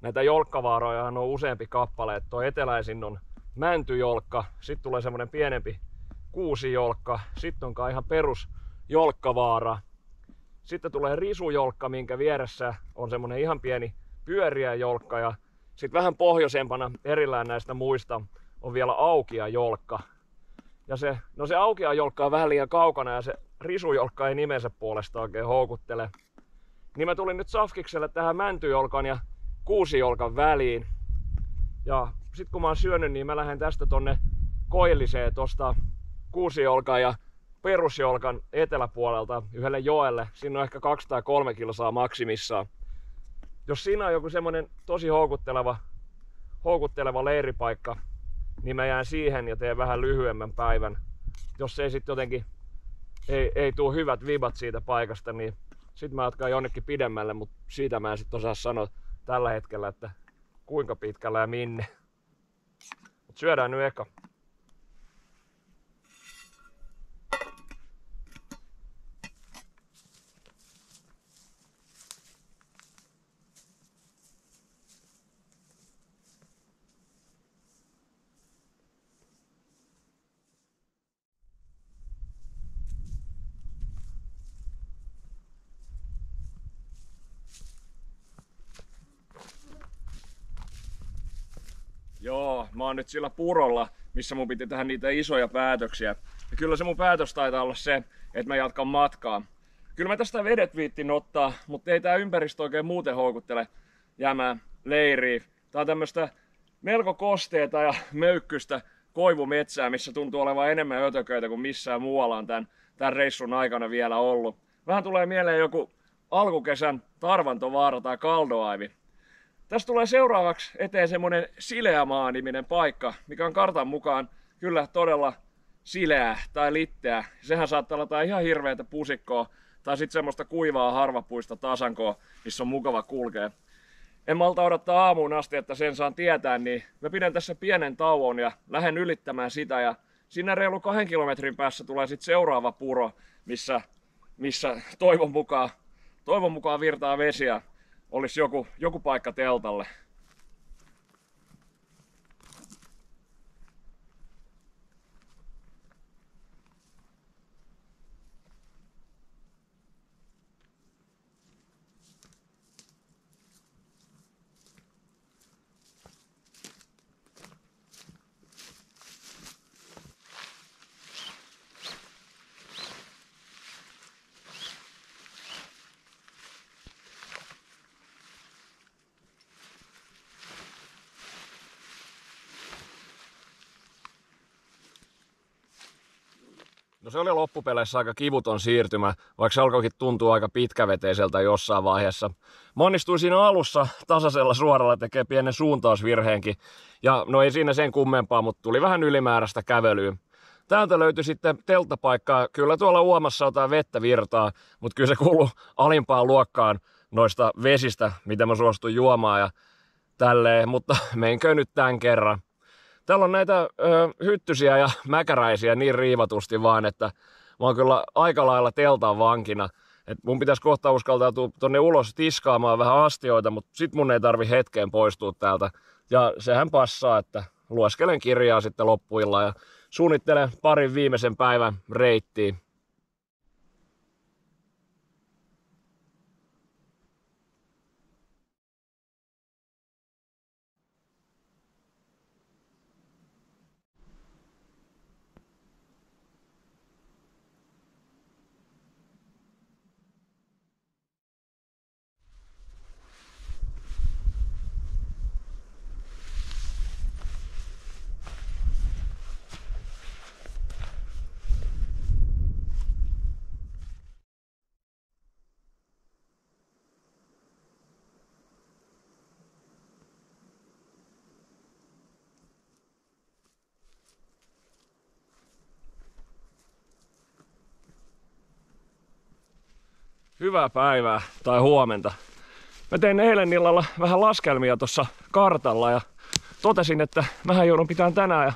Näitä jolkkavaarojahan on useampi kappale. Tuo eteläisin on mäntyjolkka, sitten tulee semmonen pienempi kuusijolkka, sitten onkaan ihan perus jolkkavaara. Sitten tulee risujolkka, minkä vieressä on semmonen ihan pieni pyöriä jolkka ja sitten vähän pohjoisempana erillään näistä muista on vielä aukeajolkka. Ja se aukeajolkka on vähän liian kaukana ja se risujolkka ei nimensä puolesta oikein houkuttele. Niin mä tulin nyt safkikselle tähän mäntyjolkan ja kuusijolkan väliin. Ja sit kun mä oon syönyt, niin mä lähden tästä tonne koilliseen tosta kuusijolkan ja perusjolkan eteläpuolelta yhdelle joelle. Siinä on ehkä 2 tai 3 kilsaa maksimissaan. Jos siinä on joku semmonen tosi houkutteleva leiripaikka, niin mä jään siihen ja teen vähän lyhyemmän päivän. Jos ei sit jotenkin ei tuu hyvät vibat siitä paikasta, niin sit mä jatkan jonnekin pidemmälle, mutta siitä mä en sit osaa sanoa tällä hetkellä, että kuinka pitkällä ja minne. Mut syödään nyt eka. Joo, mä oon nyt sillä purolla, missä mun piti tehdä niitä isoja päätöksiä. Ja kyllä se mun päätös taitaa olla se, että mä jatkan matkaa. Kyllä mä tästä vedet viittin ottaa, mutta ei tää ympäristö oikein muuten houkuttele jäämään leiriin. Tää on tämmöstä melko kosteeta ja möykkystä koivumetsää, missä tuntuu olevan enemmän ötököitä kuin missään muualla on tän reissun aikana vielä ollut. Vähän tulee mieleen joku alkukesän Tarvantovaara tai Kaldoaivi. Tästä tulee seuraavaksi eteen semmonen Sileämaa-niminen paikka, mikä on kartan mukaan kyllä todella sileää tai litteää. Sehän saattaa olla tai ihan hirveätä pusikkoa tai sitten semmoista kuivaa harvapuista tasankoa, missä on mukava kulkea. En malta odottaa aamuun asti, että sen saan tietää, niin mä pidän tässä pienen tauon ja lähden ylittämään sitä. Ja siinä reilu 2 kilometrin päässä tulee sitten seuraava puro, missä toivon mukaan virtaa vesiä. Olisi joku paikka teltalle. No se oli loppupeleissä aika kivuton siirtymä, vaikka se alkoikin tuntua aika pitkäveteiseltä jossain vaiheessa. Mä onnistuin siinä alussa tasaisella suoralla tekee pienen suuntausvirheenkin. Ja no ei siinä sen kummempaa, mutta tuli vähän ylimääräistä kävelyä. Täältä löytyi sitten telttapaikkaa. Kyllä tuolla uomassa jotain vettä virtaa, mutta kyllä se kuuluu alimpaan luokkaan noista vesistä, mitä mä suostuin juomaan ja tälleen. Mutta menkö nyt tämän kerran. Täällä on näitä hyttysiä ja mäkäräisiä niin riivatusti vaan, että mä oon kyllä aika lailla teltan vankina. Et mun pitäisi kohta uskaltautua tonne ulos tiskaamaan vähän astioita, mutta sit mun ei tarvi hetkeen poistua täältä. Ja sehän passaa, että lueskelen kirjaa sitten loppuilla ja suunnittelen parin viimeisen päivän reittiä. Hyvää päivää tai huomenta. Mä tein eilen illalla vähän laskelmia tuossa kartalla ja totesin, että mähän joudun pitämään tänään ja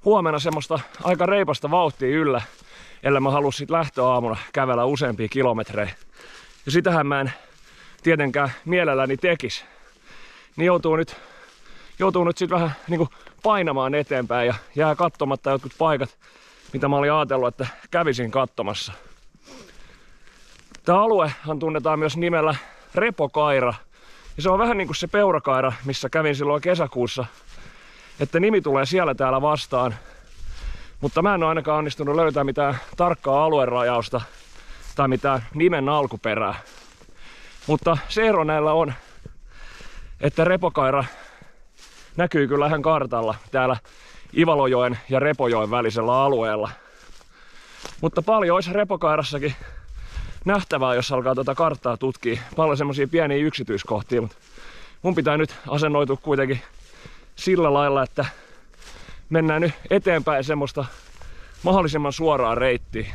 huomenna semmoista aika reipasta vauhtia yllä, ellei mä halua sit lähtöaamuna kävellä useampia kilometrejä. Ja sitähän mä en tietenkään mielelläni tekis. Niin joutuu nyt sit vähän niinku painamaan eteenpäin ja jää katsomatta jotkut paikat, mitä mä olin ajatellut, että kävisin katsomassa. Tää aluehan tunnetaan myös nimellä Repokaira. Ja se on vähän niinku se peurakaira, missä kävin silloin kesäkuussa. Että nimi tulee siellä täällä vastaan. Mutta mä en ole ainakaan onnistunut löytää mitään tarkkaa aluerajausta tai mitään nimen alkuperää. Mutta se ero näillä on, että Repokaira näkyy kyllä ihan kartalla täällä Ivalojoen ja Repojoen välisellä alueella. Mutta paljon olisi Repokairassakin nähtävää, jos alkaa tuota karttaa tutkia. Paljon semmosia pieniä yksityiskohtia, mutta mun pitää nyt asennoitua kuitenkin sillä lailla, että mennään nyt eteenpäin semmoista mahdollisimman suoraa reittiä.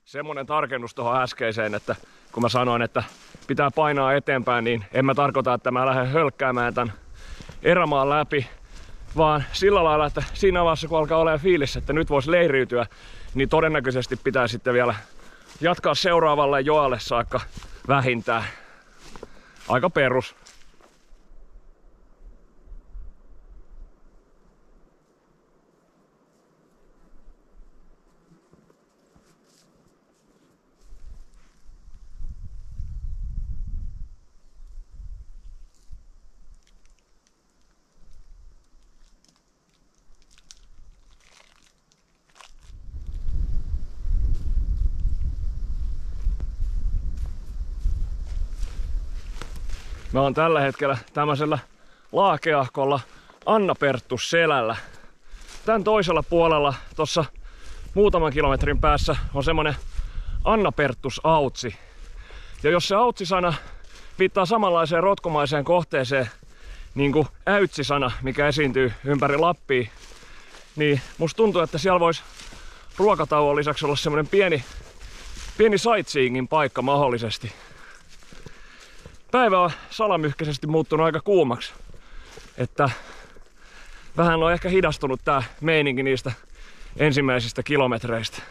Semmonen tarkennus tuohon äskeiseen, että kun mä sanoin, että pitää painaa eteenpäin, niin en mä tarkoita, että mä lähden hölkkäämään tän erämaan läpi, vaan sillä lailla, että siinä vaiheessa kun alkaa olemaan fiilis, että nyt voisi leiriytyä, niin todennäköisesti pitää sitten vielä jatkaa seuraavalle joelle saakka vähintään. Aika perus. Mä oon tällä hetkellä tämmöisellä laakeahkolla Annaperttus-selällä. Tän toisella puolella, tossa muutaman kilometrin päässä, on semmonen Annaperttus-autsi. Ja jos se autsi-sana viittaa samanlaiseen rotkomaiseen kohteeseen, niin kuin äytsi-sana, mikä esiintyy ympäri Lappia, niin musta tuntuu, että siellä voisi ruokatauon lisäksi olla semmonen pieni sightseeingin paikka mahdollisesti. Päivä on salamyhkäisesti muuttunut aika kuumaksi, että vähän on ehkä hidastunut tää meininki niistä ensimmäisistä kilometreistä.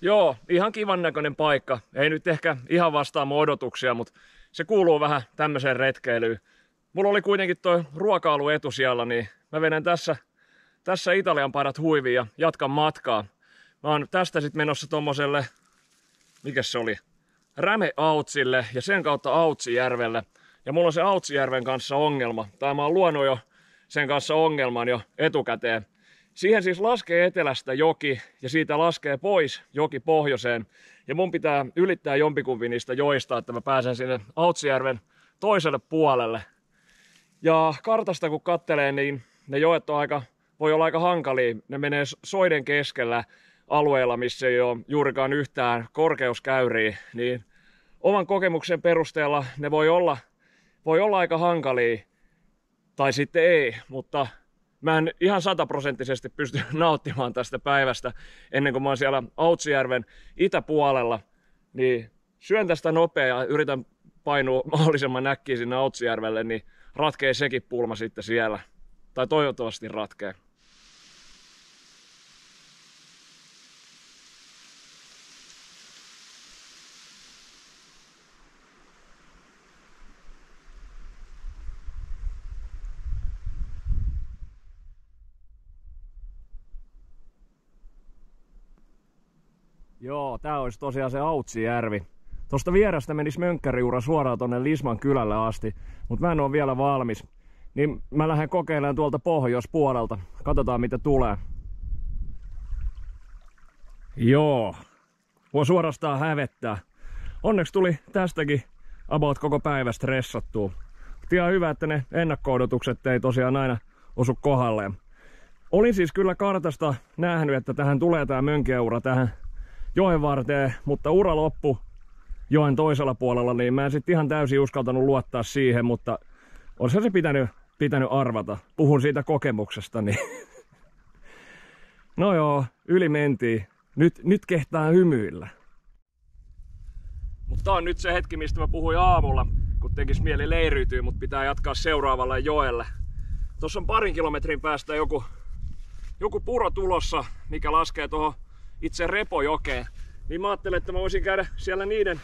Joo, ihan kivan näköinen paikka. Ei nyt ehkä ihan vastaa mun odotuksia, mutta se kuuluu vähän tämmöiseen retkeilyyn. Mulla oli kuitenkin toi ruokailu etusijalla, niin mä vedän tässä Italian parat huiviin ja jatkan matkaa. Mä oon tästä sit menossa tommoselle, mikäs se oli, Rämeautsille ja sen kautta Autsijärvelle. Ja mulla on se Autsijärven kanssa ongelma. Tai mä oon luonut jo sen kanssa ongelman jo etukäteen. Siihen siis laskee etelästä joki ja siitä laskee pois joki pohjoiseen. Ja mun pitää ylittää jompikumpi niistä joista, että mä pääsen sinne Autsijärven toiselle puolelle. Ja kartasta kun kattelee, niin ne joet voi olla aika hankalia. Ne menee soiden keskellä alueella, missä ei ole juurikaan yhtään korkeuskäyriä, niin oman kokemuksen perusteella ne voi olla aika hankalia, tai sitten ei, mutta mä en ihan 100% pysty nauttimaan tästä päivästä ennen kuin mä oon siellä Autsijärven itäpuolella, niin syön tästä nopeaa ja yritän painua mahdollisimman äkkiä sinne Autsijärvelle, niin ratkee sekin pulma sitten siellä, tai toivottavasti ratkee. Joo, tää olisi tosiaan se Autsijärvi. Tosta vierestä menisi mönkkäriura suoraan tonne Lisman kylälle asti, mutta mä en oo vielä valmis. Niin mä lähden kokeilemaan tuolta pohjoispuolelta. Katsotaan mitä tulee. Joo, voi suorastaan hävettää. Onneksi tuli tästäkin about koko päivä stressattua. Ihan hyvä, että ne ennakko-odotukset ei tosiaan aina osu kohdalleen. Olin siis kyllä kartasta nähnyt, että tähän tulee tää mönkiäura tähän joen varteen, mutta ura loppu joen toisella puolella, niin mä en sit ihan täysin uskaltanut luottaa siihen, mutta olisihan se pitänyt arvata. Puhun siitä kokemuksesta, niin No joo, yli mentiin. Nyt kehtaa hymyillä. Mutta tää on nyt se hetki, mistä mä puhuin aamulla, kun tekis mieli leiriytyä, mutta pitää jatkaa seuraavalle joelle. Tuossa on 2 kilometrin päästä joku puro tulossa, mikä laskee tuohon itse Repojokeen. Niin mä ajattelin, että mä voisin käydä siellä niiden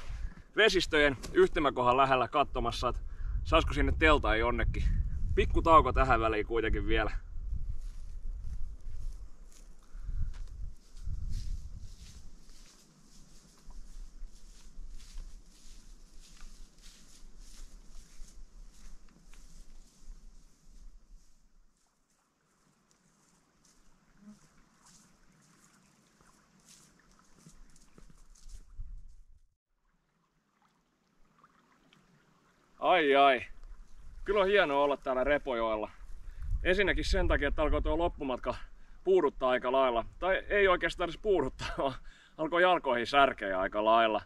vesistöjen yhtymäkohan lähellä katsomassa, että saisiko sinne teltaa jonnekin. Pikku tauko tähän väliin kuitenkin vielä. Ai. Kyllä on hienoa olla täällä Repojoella. Ensinnäkin sen takia, että alkoi tuo loppumatka puuduttaa aika lailla. Tai ei oikeastaan edes puuduttaa, vaan alkoi jalkoihin särkeä aika lailla.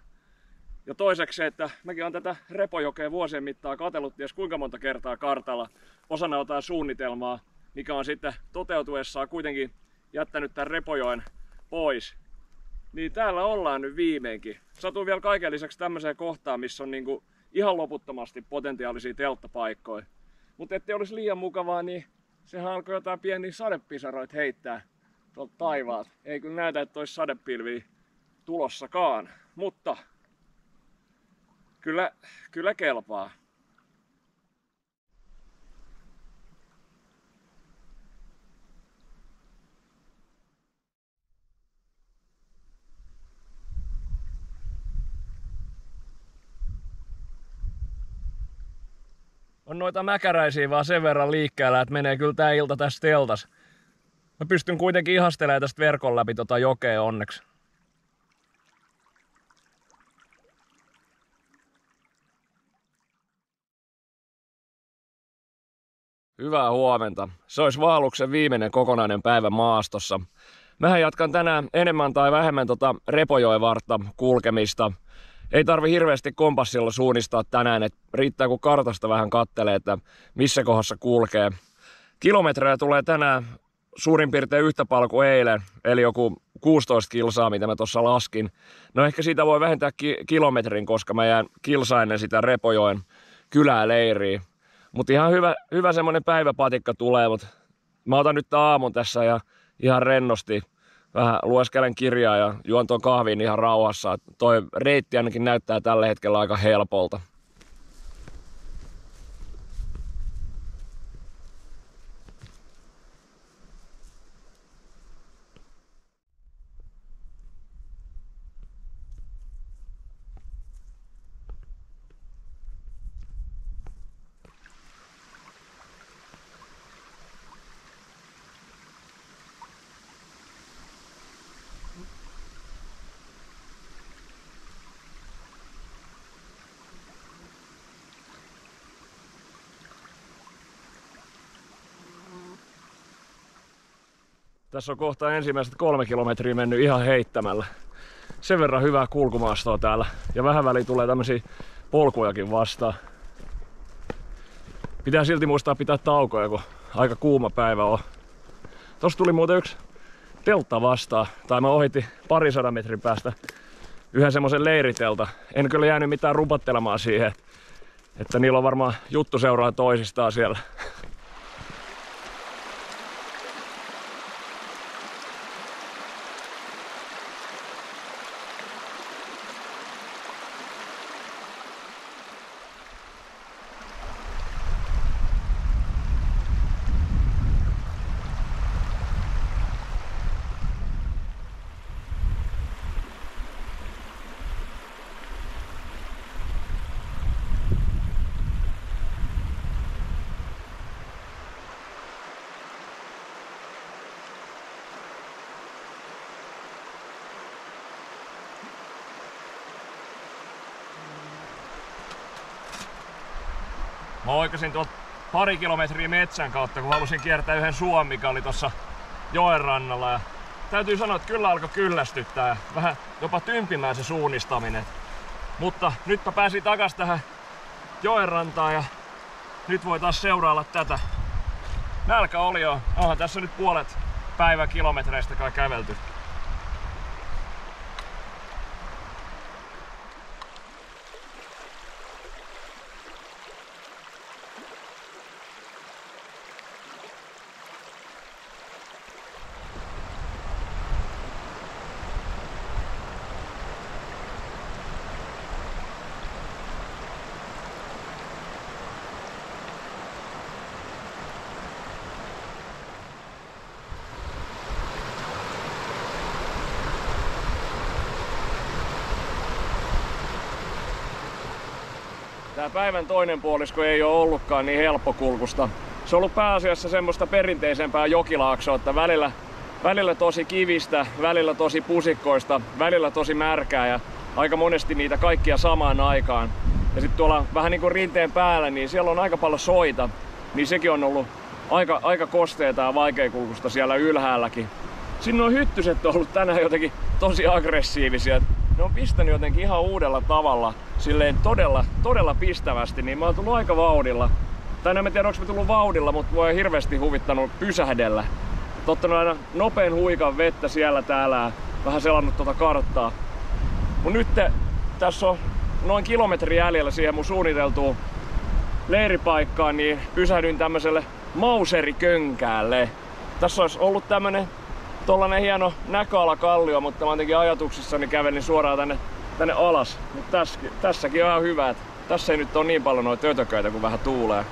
Ja toiseksi se, että mäkin olen tätä Repojokea vuosien mittaan katsellut ties kuinka monta kertaa kartalla osana jotain suunnitelmaa, mikä on sitten toteutuessaan kuitenkin jättänyt tämän Repojoen pois. Niin täällä ollaan nyt viimeinkin. Satuin vielä kaiken lisäksi tämmöiseen kohtaan, missä on niinku ihan loputtomasti potentiaalisia telttapaikkoja. Mutta ettei olisi liian mukavaa, niin sehän alkoi jotain pieniä sadepisaroita heittää tuolta taivaalta. Ei kyllä näytä, että olisi sadepilviä tulossakaan, mutta kyllä kelpaa. On noita mäkäräisiä vaan sen verran liikkeellä, että menee kyllä tää ilta tässä teltas. Mä pystyn kuitenkin ihastelemaan tästä verkon läpi tota jokea onneksi. Hyvää huomenta. Se olisi vaelluksen viimeinen kokonainen päivä maastossa. Mähän jatkan tänään enemmän tai vähemmän Repojoen vartta kulkemista. Ei tarvi hirveästi kompassilla suunnistaa tänään, että riittää kun kartasta vähän kattelee, että missä kohdassa kulkee. Kilometrejä tulee tänään suurin piirtein yhtä paljon kuin eilen, eli joku 16 kilsaa, mitä mä tuossa laskin. No ehkä siitä voi vähentää kilometrin, koska mä jään kilsa ennen sitä Repojoen kylää leiriä. Mutta ihan hyvä semmonen päiväpatikka tulee, mutta mä otan nyt aamun tässä ja ihan rennosti. Vähän lueskelen kirjaa ja juon tuon kahvin ihan rauhassa. Toi reitti ainakin näyttää tällä hetkellä aika helpolta. Tässä on kohta ensimmäiset 3 kilometriä mennyt ihan heittämällä. Sen verran hyvää kulkumaastoa täällä. Ja vähän väliin tulee tämmösiä polkujakin vastaan. Pitää silti muistaa pitää taukoja, kun aika kuuma päivä on. Tossa tuli muuten yksi teltta vastaan. Tai mä ohitin 200 metrin päästä yhden semmosen leiritelta. En kyllä jäänyt mitään rupattelemaan siihen. Että niillä on varmaan juttu seuraa toisistaan siellä. Mä oikasin tuolta 2 kilometriä metsän kautta, kun halusin kiertää yhden suon, mikä oli tuossa joen rannalla. Ja täytyy sanoa, että kyllä alkoi kyllästyttää ja vähän jopa tympimään se suunnistaminen. Mutta nyt mä pääsin takas tähän joen rantaan ja nyt voi taas seurailla tätä. Nälkä oli jo. Onhan tässä nyt päiväkilometreistä kai kävelty. Tää päivän toinen puolisko ei ole ollutkaan niin helppokulkusta. Se on ollut pääasiassa semmoista perinteisempää jokilaaksoa, että välillä tosi kivistä, välillä tosi pusikkoista, välillä tosi märkää ja aika monesti niitä kaikkia samaan aikaan. Ja sitten tuolla vähän niin kuin rinteen päällä, niin siellä on aika paljon soita, niin sekin on ollut aika kosteeta ja vaikeakulkusta siellä ylhäälläkin. Sinne on hyttyset ollut tänään jotenkin tosi aggressiivisia. Ne on pistänyt jotenkin ihan uudella tavalla, silleen todella pistävästi, niin mä oon tullut aika vauhdilla. Tai en tiedä, onko mä tullut vauhdilla, mutta mua on hirveästi huvittanut pysähdellä. Ottanut aina nopean huikan vettä siellä täällä ja vähän selannut tuota karttaa. Mut nyt tässä on noin kilometri jäljellä siihen mun suunniteltuun leiripaikkaan, niin pysähdyin tämmöiselle Mauserikönkäälle. Tässä olisi ollut tollanen hieno näköalakallio, mutta mä jotenkin ajatuksissani kävelin suoraan tänne alas. Mutta tässäkin on ihan hyvä, että tässä ei nyt ole niin paljon noita ötököitä, kun vähän tuulee.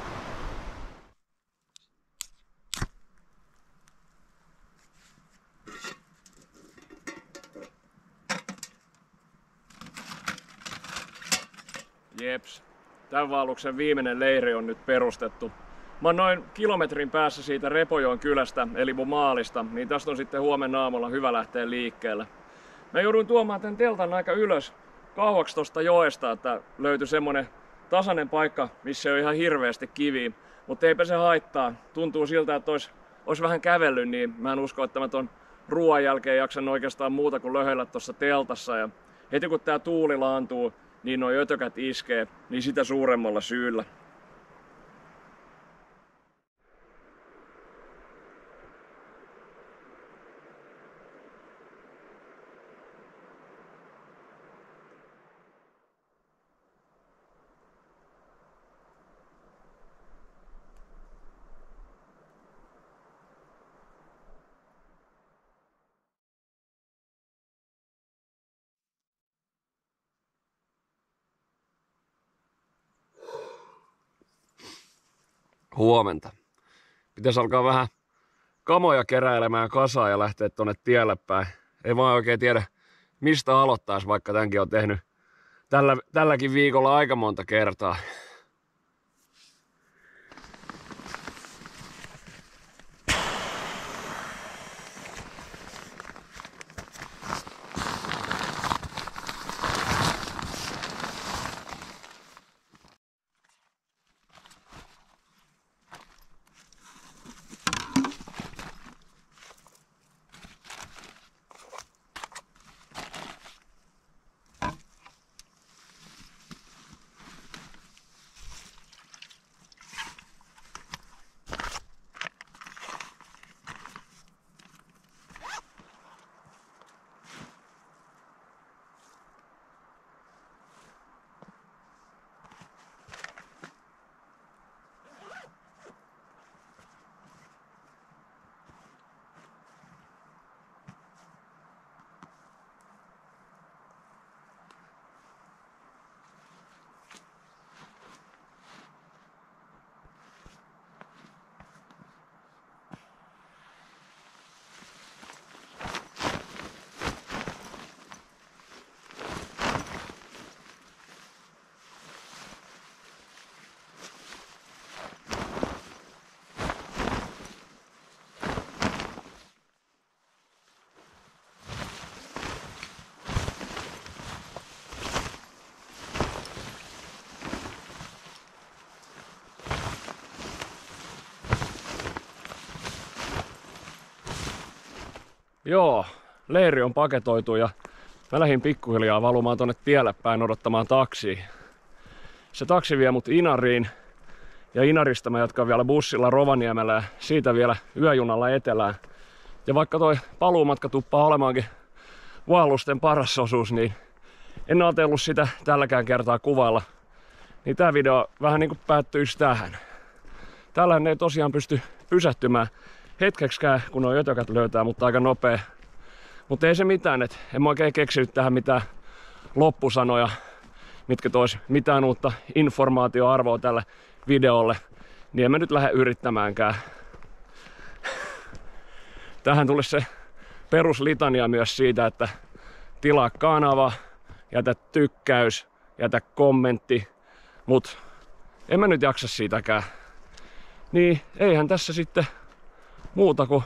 Jeps. Tämän vaelluksen viimeinen leiri on nyt perustettu. Mä oon noin kilometrin päässä siitä Repojoen kylästä, eli mun maalista, niin tästä on sitten huomenna aamulla hyvä lähteä liikkeelle. Mä jouduin tuomaan tän teltan aika ylös kauaksi tosta joesta, että löytyi semmonen tasainen paikka, missä ei ole ihan hirveästi kiviä. Mutta eipä se haittaa. Tuntuu siltä, että ois vähän kävellyt, niin mä en usko, että mä ton ruoan jälkeen jaksan oikeastaan muuta kuin löhöillä tossa teltassa. Ja heti kun tää tuuli laantuu, niin noi ötökät iskee, niin sitä suuremmalla syyllä. Huomenta. Pitäisi alkaa vähän kamoja keräilemään kasaan ja lähteä tonne tielle päin. Ei vaan oikein tiedä, mistä aloittaisi, vaikka tämänkin on tehnyt tälläkin viikolla aika monta kertaa. Joo, leiri on paketoitu ja mä lähdin pikkuhiljaa valumaan tonne tielle päin odottamaan taksia. Se taksi vie mut Inariin ja Inarista mä jatkan vielä bussilla Rovaniemellä ja siitä vielä yöjunalla etelään. Ja vaikka toi paluumatka tuppaa olemaankin vaellusten paras osuus, niin en ajatellut sitä tälläkään kertaa kuvailla. Niin tää video vähän niinku päättyisi tähän. Täällähän ei tosiaan pysty pysähtymään hetkeksikään, kun nuo jötökät löytää, mutta aika nopea. Mutta ei se mitään, että en mä oikein keksinyt tähän mitään loppusanoja, mitkä tois mitään uutta informaatioarvoa tälle videolle. Niin en mä nyt lähde yrittämäänkään. Tähän tulisi se peruslitania myös siitä, että tilaa kanava, jätä tykkäys, jätä kommentti, mut en mä nyt jaksa siitäkään. Niin eihän tässä sitten muuta kuin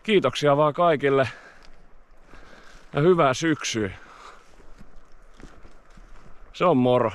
kiitoksia vaan kaikille ja hyvää syksyä. Se on moro.